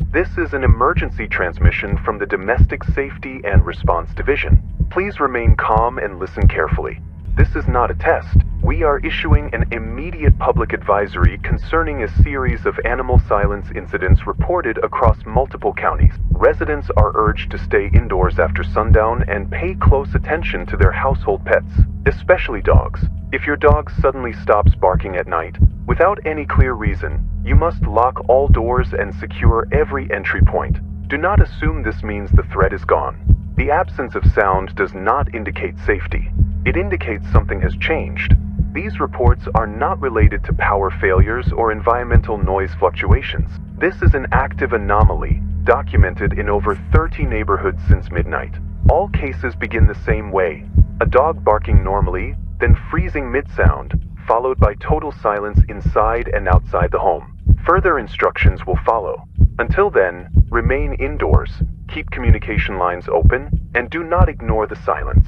This is an emergency transmission from the Domestic Safety and Response Division. Please remain calm and listen carefully. This is not a test. We are issuing an immediate public advisory concerning a series of animal silence incidents reported across multiple counties. Residents are urged to stay indoors after sundown and pay close attention to their household pets, especially dogs. If your dog suddenly stops barking at night, without any clear reason, you must lock all doors and secure every entry point. Do not assume this means the threat is gone. The absence of sound does not indicate safety. It indicates something has changed. These reports are not related to power failures or environmental noise fluctuations. This is an active anomaly, documented in over 30 neighborhoods since midnight. All cases begin the same way: a dog barking normally, then freezing mid-sound, followed by total silence inside and outside the home. Further instructions will follow. Until then, remain indoors, keep communication lines open, and do not ignore the silence.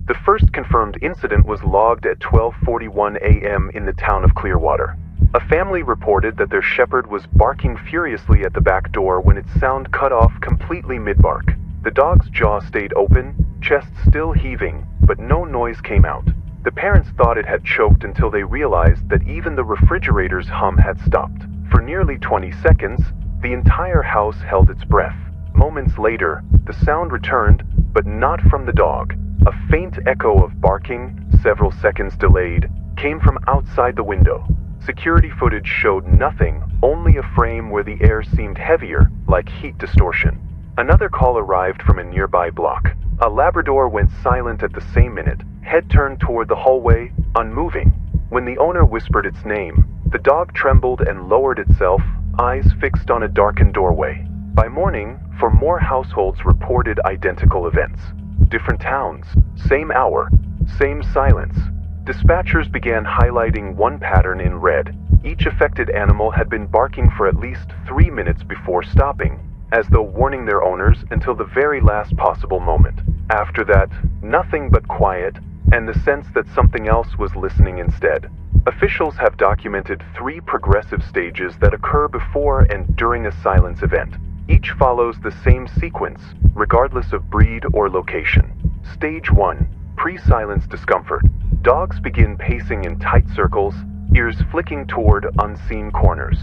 The first confirmed incident was logged at 12:41 a.m. in the town of Clearwater. A family reported that their shepherd was barking furiously at the back door when its sound cut off completely mid-bark. The dog's jaw stayed open, chest still heaving, but no noise came out. The parents thought it had choked until they realized that even the refrigerator's hum had stopped. For nearly 20 seconds, the entire house held its breath. Moments later, the sound returned, but not from the dog. A faint echo of barking, several seconds delayed, came from outside the window. Security footage showed nothing, only a frame where the air seemed heavier, like heat distortion. Another call arrived from a nearby block. A Labrador went silent at the same minute, head turned toward the hallway, unmoving. When the owner whispered its name, the dog trembled and lowered itself, eyes fixed on a darkened doorway. By morning, for more households reported identical events. Different towns, same hour, same silence. Dispatchers began highlighting one pattern in red. Each affected animal had been barking for at least 3 minutes before stopping, as though warning their owners until the very last possible moment. After that, nothing but quiet, and the sense that something else was listening instead. Officials have documented 3 progressive stages that occur before and during a silence event. Each follows the same sequence, regardless of breed or location. Stage 1, pre-silence discomfort. Dogs begin pacing in tight circles, ears flicking toward unseen corners.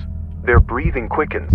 Their breathing quickens.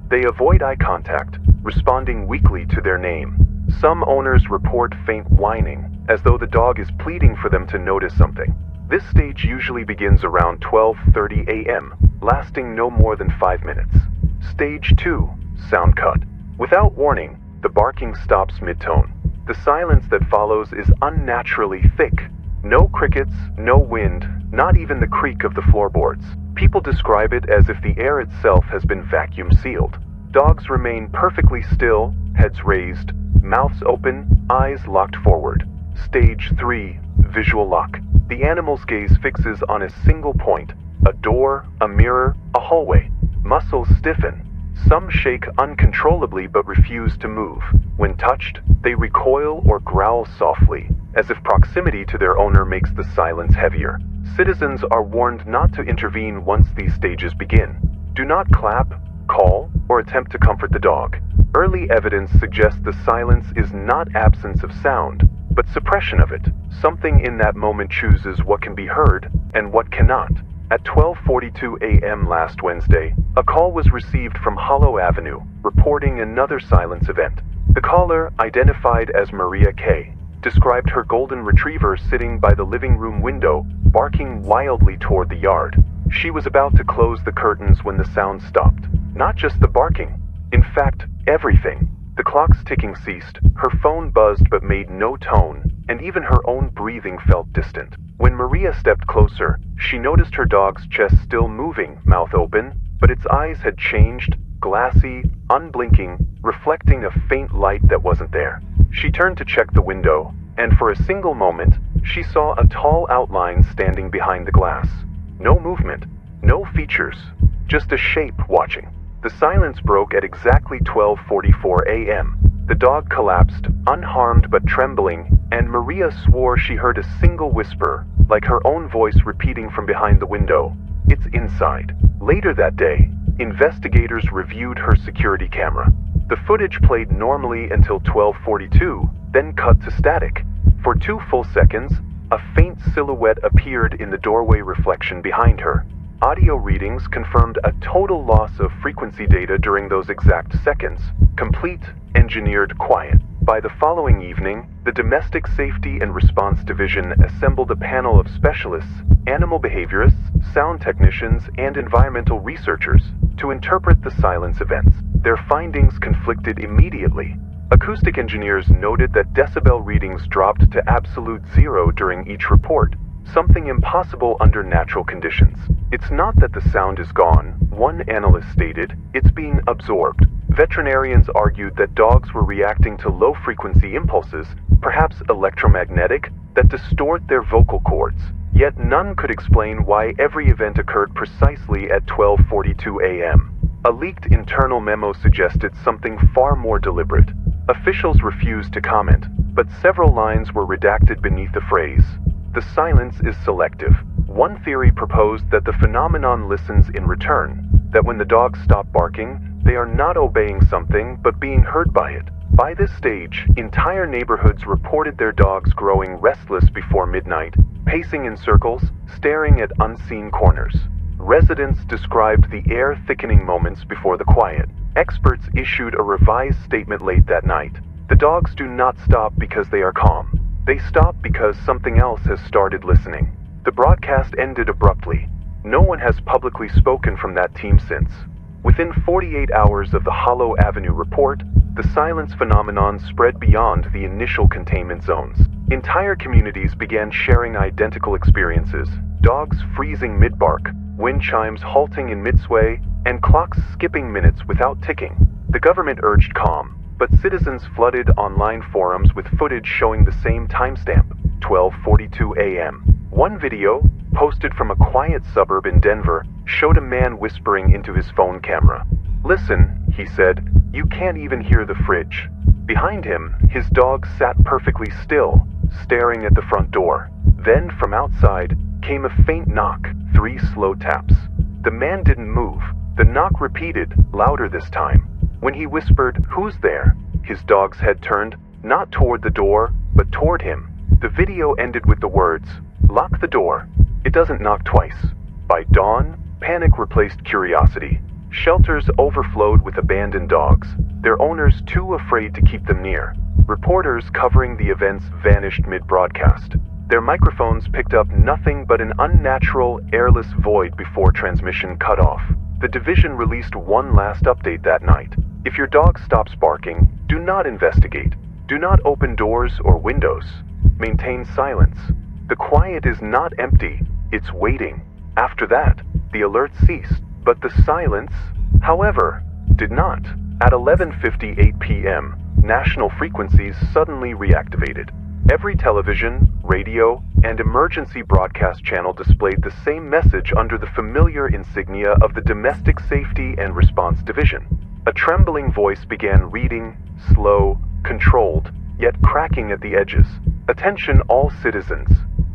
They avoid eye contact, responding weakly to their name. Some owners report faint whining, as though the dog is pleading for them to notice something. This stage usually begins around 12:30 a.m., lasting no more than 5 minutes. Stage 2, sound cut. Without warning, the barking stops mid-tone. The silence that follows is unnaturally thick. No crickets, no wind, not even the creak of the floorboards. People describe it as if the air itself has been vacuum sealed. Dogs remain perfectly still, heads raised, mouths open, eyes locked forward. Stage 3, visual lock. The animal's gaze fixes on a single point: a door, a mirror, a hallway. Muscles stiffen. Some shake uncontrollably but refuse to move. When touched, they recoil or growl softly, as if proximity to their owner makes the silence heavier. Citizens are warned not to intervene once these stages begin. Do not clap, call, or attempt to comfort the dog. Early evidence suggests the silence is not absence of sound, but suppression of it. Something in that moment chooses what can be heard and what cannot. At 12:42 a.m. last Wednesday, a call was received from Hollow Avenue, reporting another silence event. The caller, identified as Maria K., described her golden retriever sitting by the living room window, barking wildly toward the yard. She was about to close the curtains when the sound stopped. Not just the barking. In fact, everything. The clock's ticking ceased, her phone buzzed but made no tone, and even her own breathing felt distant. When Maria stepped closer, she noticed her dog's chest still moving, mouth open, but its eyes had changed, glassy, unblinking, reflecting a faint light that wasn't there. She turned to check the window, and for a single moment, she saw a tall outline standing behind the glass. No movement, no features, just a shape watching. The silence broke at exactly 12:44 a.m. The dog collapsed, unharmed but trembling, and Maria swore she heard a single whisper, like her own voice repeating from behind the window, "It's inside." Later that day, investigators reviewed her security camera. The footage played normally until 12:42, then cut to static. For 2 full seconds, a faint silhouette appeared in the doorway reflection behind her. Audio readings confirmed a total loss of frequency data during those exact seconds. Complete, engineered quiet. By the following evening, the Domestic Safety and Response Division assembled a panel of specialists, animal behaviorists, sound technicians, and environmental researchers to interpret the silence events. Their findings conflicted immediately. Acoustic engineers noted that decibel readings dropped to absolute zero during each report, something impossible under natural conditions. It's not that the sound is gone, one analyst stated, it's being absorbed. Veterinarians argued that dogs were reacting to low-frequency impulses, perhaps electromagnetic, that distort their vocal cords. Yet none could explain why every event occurred precisely at 12:42 a.m. A leaked internal memo suggested something far more deliberate. Officials refused to comment, but several lines were redacted beneath the phrase, "The silence is selective." One theory proposed that the phenomenon listens in return, that when the dogs stop barking, they are not obeying something but being heard by it. By this stage, entire neighborhoods reported their dogs growing restless before midnight, pacing in circles, staring at unseen corners. Residents described the air-thickening moments before the quiet. Experts issued a revised statement late that night. The dogs do not stop because they are calm. They stop because something else has started listening. The broadcast ended abruptly. No one has publicly spoken from that team since. Within 48 hours of the Hollow Avenue report, the silence phenomenon spread beyond the initial containment zones. Entire communities began sharing identical experiences, dogs freezing mid-bark, wind chimes halting in mid-sway, and clocks skipping minutes without ticking. The government urged calm, but citizens flooded online forums with footage showing the same timestamp, 12:42 a.m. One video, posted from a quiet suburb in Denver, showed a man whispering into his phone camera. "Listen," he said, "you can't even hear the fridge." Behind him, his dog sat perfectly still, staring at the front door. Then, from outside, came a faint knock, 3 slow taps. The man didn't move. The knock repeated, louder this time. When he whispered, "Who's there?" his dog's head turned, not toward the door, but toward him. The video ended with the words, "Lock the door. It doesn't knock twice." By dawn, panic replaced curiosity. Shelters overflowed with abandoned dogs, their owners too afraid to keep them near. Reporters covering the events vanished mid-broadcast. Their microphones picked up nothing but an unnatural, airless void before transmission cut off. The division released one last update that night. If your dog stops barking, do not investigate. Do not open doors or windows. Maintain silence. The quiet is not empty, it's waiting. After that, the alert ceased, but the silence, however, did not. At 11:58 p.m., national frequencies suddenly reactivated. Every television, radio, and emergency broadcast channel displayed the same message under the familiar insignia of the Domestic Safety and Response Division. A trembling voice began reading, slow, controlled, yet cracking at the edges. "Attention all citizens.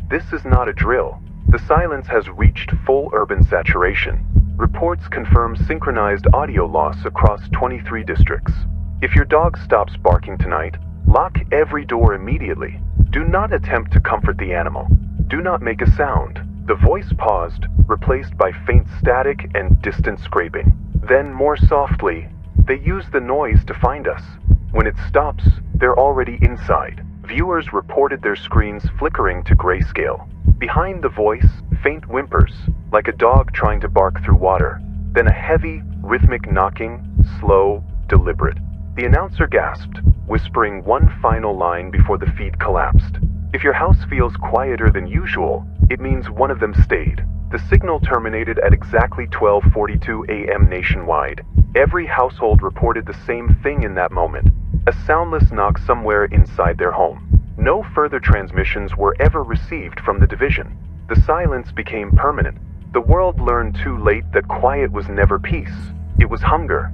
This is not a drill. The silence has reached full urban saturation. Reports confirm synchronized audio loss across 23 districts. If your dog stops barking tonight, lock every door immediately. Do not attempt to comfort the animal. Do not make a sound." The voice paused, replaced by faint static and distant scraping. Then, more softly, "They use the noise to find us. When it stops, they're already inside." Viewers reported their screens flickering to grayscale. Behind the voice, faint whimpers, like a dog trying to bark through water. Then a heavy, rhythmic knocking, slow, deliberate. The announcer gasped, whispering one final line before the feed collapsed. "If your house feels quieter than usual, it means one of them stayed." The signal terminated at exactly 12:42 a.m. nationwide. Every household reported the same thing in that moment. A soundless knock somewhere inside their home. No further transmissions were ever received from the division. The silence became permanent. The world learned too late that quiet was never peace. It was hunger.